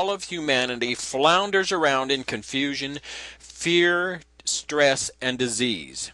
all of humanity flounders around in confusion, fear, stress, and disease.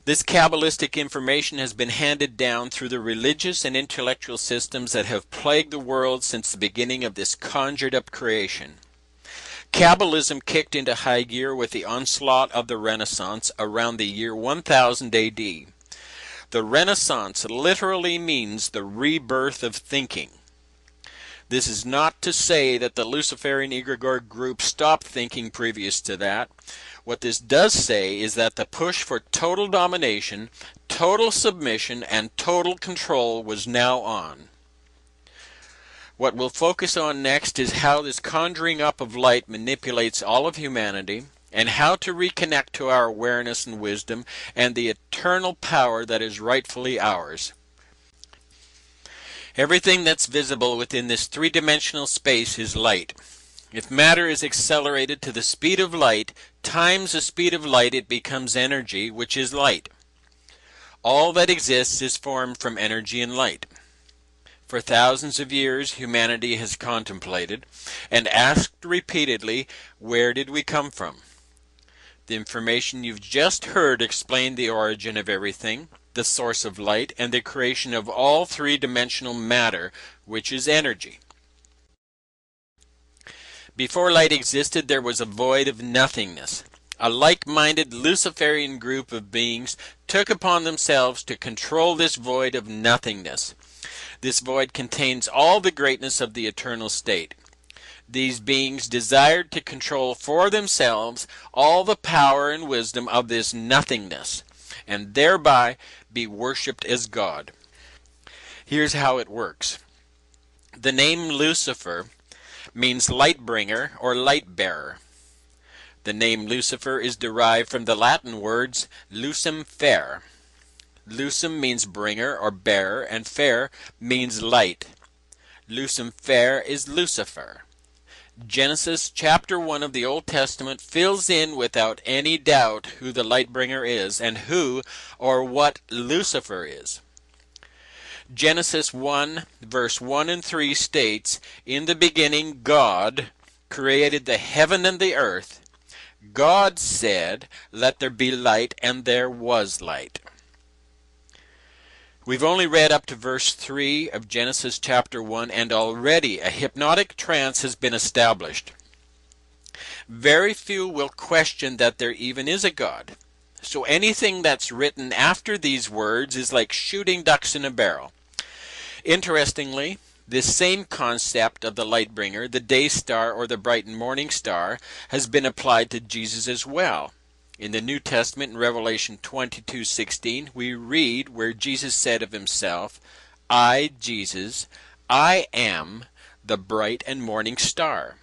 This Kabbalistic information has been handed down through the religious and intellectual systems that have plagued the world since the beginning of this conjured-up creation. Kabbalism kicked into high gear with the onslaught of the Renaissance around the year 1000 AD. The Renaissance literally means the rebirth of thinking. This is not to say that the Luciferian egregore group stopped thinking previous to that. What this does say is that the push for total domination, total submission, and total control was now on. What we'll focus on next is how this conjuring up of light manipulates all of humanity, and how to reconnect to our awareness and wisdom and the eternal power that is rightfully ours. Everything that's visible within this three-dimensional space is light. If matter is accelerated to the speed of light times the speed of light, it becomes energy, which is light. All that exists is formed from energy and light. For thousands of years, humanity has contemplated and asked repeatedly, where did we come from? The information you've just heard explained the origin of everything, the source of light, and the creation of all three-dimensional matter, which is energy. Before light existed, there was a void of nothingness. A like-minded Luciferian group of beings took upon themselves to control this void of nothingness. This void contains all the greatness of the eternal state. These beings desired to control for themselves all the power and wisdom of this nothingness, and thereby be worshipped as God. Here's how it works. The name Lucifer means light bringer or light bearer. The name Lucifer is derived from the Latin words lucem fere. Lucem means bringer or bearer, and fere means light. Lucem fere is Lucifer. Genesis chapter 1 of the Old Testament fills in without any doubt who the light bringer is and who or what Lucifer is. Genesis 1 verse 1 and 3 states, "In the beginning God created the heaven and the earth. God said, let there be light, and there was light." We've only read up to verse 3 of Genesis chapter 1, and already a hypnotic trance has been established. Very few will question that there even is a God. So anything that's written after these words is like shooting ducks in a barrel. Interestingly, this same concept of the light bringer, the day star or the bright and morning star, has been applied to Jesus as well. In the New Testament, in Revelation 22:16, we read where Jesus said of himself, "I, Jesus, I am the bright and morning star."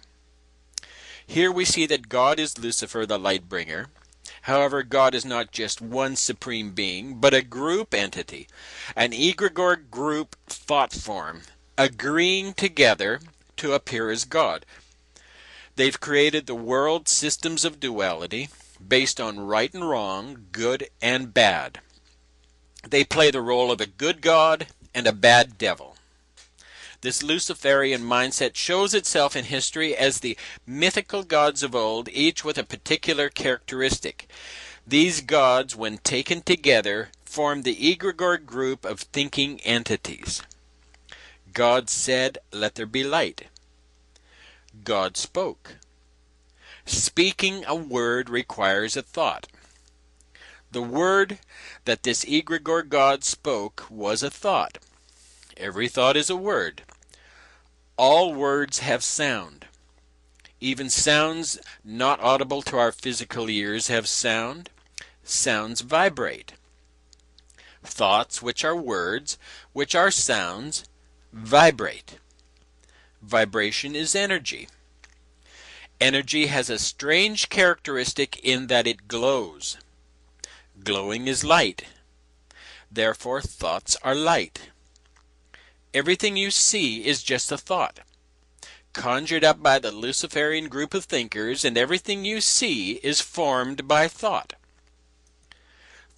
Here we see that God is Lucifer, the light bringer. However, God is not just one supreme being, but a group entity, an egregore group thought form, agreeing together to appear as God. They've created the world systems of duality, based on right and wrong, good and bad. They play the role of a good God and a bad devil. This Luciferian mindset shows itself in history as the mythical gods of old, each with a particular characteristic. These gods, when taken together, form the egregore group of thinking entities. God said, let there be light. God spoke. Speaking a word requires a thought. The word that this egregore God spoke was a thought. Every thought is a word. All words have sound. Even sounds not audible to our physical ears have sound. Sounds vibrate. Thoughts, which are words, which are sounds, vibrate. Vibration is energy. Energy has a strange characteristic in that it glows. Glowing is light. Therefore, thoughts are light. Everything you see is just a thought, conjured up by the Luciferian group of thinkers, and everything you see is formed by thought.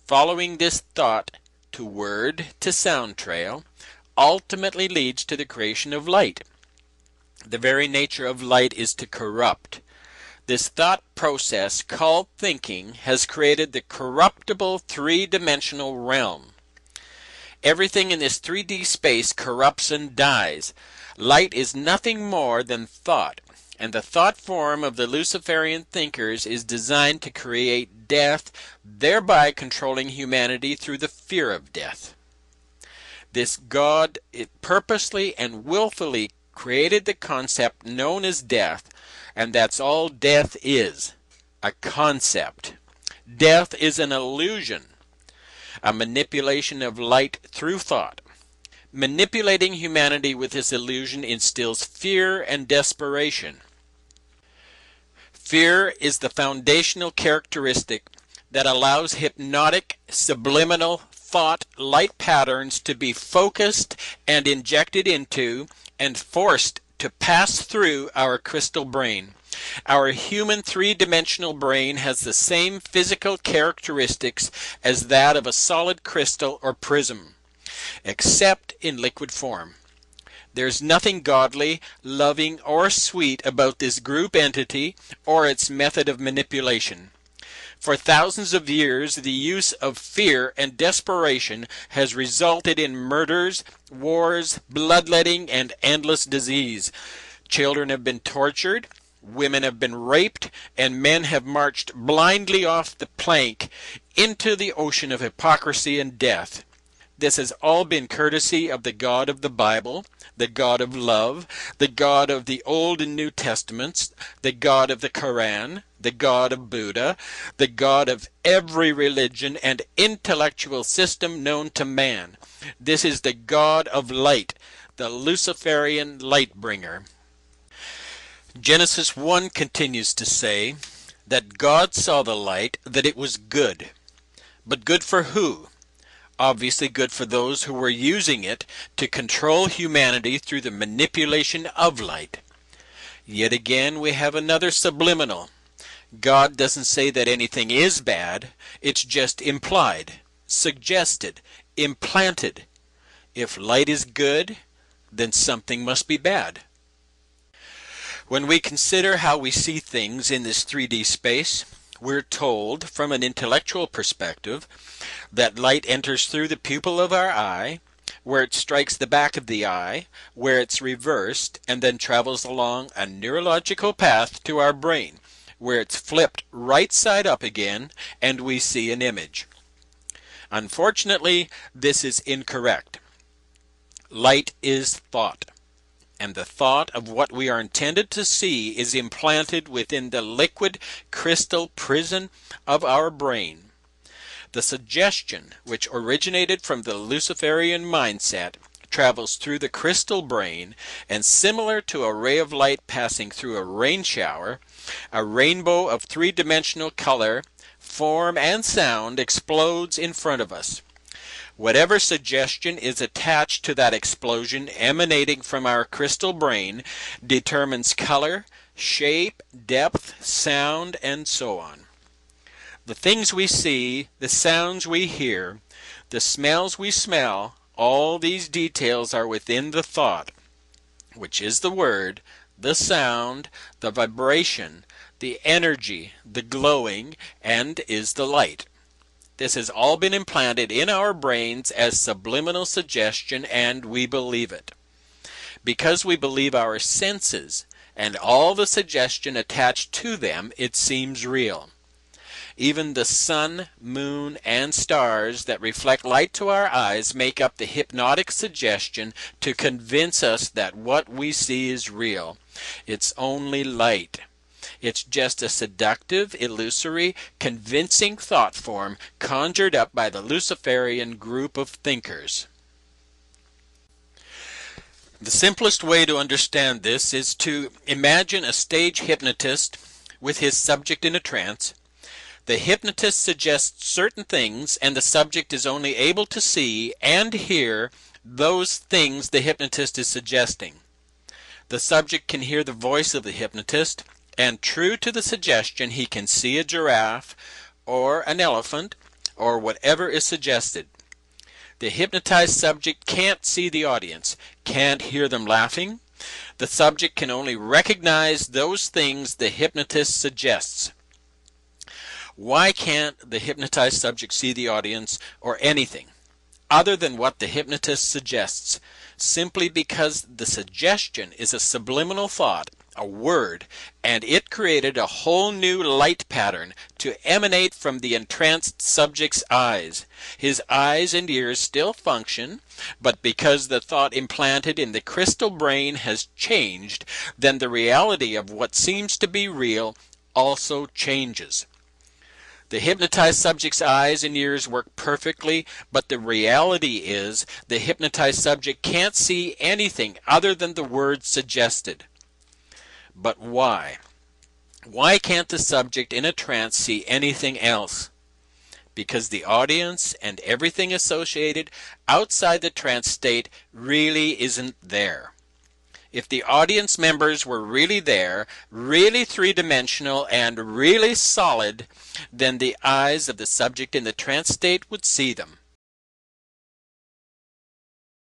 Following this thought to word to sound trail ultimately leads to the creation of light. The very nature of light is to corrupt. This thought process called thinking has created the corruptible three-dimensional realm. Everything in this 3D space corrupts and dies. Light is nothing more than thought, and the thought form of the Luciferian thinkers is designed to create death, thereby controlling humanity through the fear of death. This God purposely and willfully created the concept known as death, and that's all death is, a concept. Death is an illusion, a manipulation of light through thought. Manipulating humanity with this illusion instills fear and desperation. Fear is the foundational characteristic that allows hypnotic, subliminal thought light patterns to be focused and injected into and forced to pass through our crystal brain. Our human three-dimensional brain has the same physical characteristics as that of a solid crystal or prism, except in liquid form. There's nothing godly, loving, or sweet about this group entity or its method of manipulation. For thousands of years, the use of fear and desperation has resulted in murders, wars, bloodletting, and endless disease. Children have been tortured, women have been raped, and men have marched blindly off the plank into the ocean of hypocrisy and death. This has all been courtesy of the God of the Bible, the God of love, the God of the Old and New Testaments, the God of the Quran, the God of Buddha, the God of every religion and intellectual system known to man. This is the God of light, the Luciferian light bringer. Genesis 1 continues to say that God saw the light, that it was good. But good for who? Obviously good for those who were using it to control humanity through the manipulation of light. Yet again we have another subliminal. God doesn't say that anything is bad, it's just implied, suggested, implanted. If light is good, then something must be bad. When we consider how we see things in this 3D space, we're told, from an intellectual perspective, that light enters through the pupil of our eye, where it strikes the back of the eye, where it's reversed, and then travels along a neurological path to our brain, where it's flipped right side up again, and we see an image. Unfortunately, this is incorrect. Light is thought, and the thought of what we are intended to see is implanted within the liquid crystal prison of our brain. The suggestion, which originated from the Luciferian mindset, travels through the crystal brain, and similar to a ray of light passing through a rain shower, a rainbow of three-dimensional color, form, and sound explodes in front of us. Whatever suggestion is attached to that explosion emanating from our crystal brain determines color, shape, depth, sound, and so on. The things we see, the sounds we hear, the smells we smell, all these details are within the thought, which is the word, the sound, the vibration, the energy, the glowing, and is the light. This has all been implanted in our brains as subliminal suggestion, and we believe it. Because we believe our senses and all the suggestion attached to them, it seems real. Even the sun, moon, and stars that reflect light to our eyes make up the hypnotic suggestion to convince us that what we see is real. It's only light. It's just a seductive, illusory, convincing thought form conjured up by the Luciferian group of thinkers. The simplest way to understand this is to imagine a stage hypnotist with his subject in a trance. The hypnotist suggests certain things, and the subject is only able to see and hear those things the hypnotist is suggesting. The subject can hear the voice of the hypnotist, and true to the suggestion, he can see a giraffe, or an elephant, or whatever is suggested. The hypnotized subject can't see the audience, can't hear them laughing. The subject can only recognize those things the hypnotist suggests. Why can't the hypnotized subject see the audience or anything other than what the hypnotist suggests? Simply because the suggestion is a subliminal thought, a word, and it created a whole new light pattern to emanate from the entranced subject's eyes. His eyes and ears still function, but because the thought implanted in the crystal brain has changed, then the reality of what seems to be real also changes. The hypnotized subject's eyes and ears work perfectly, but the reality is the hypnotized subject can't see anything other than the words suggested. But why? Why can't the subject in a trance see anything else? Because the audience and everything associated outside the trance state really isn't there. If the audience members were really there, really three-dimensional and really solid, then the eyes of the subject in the trance state would see them.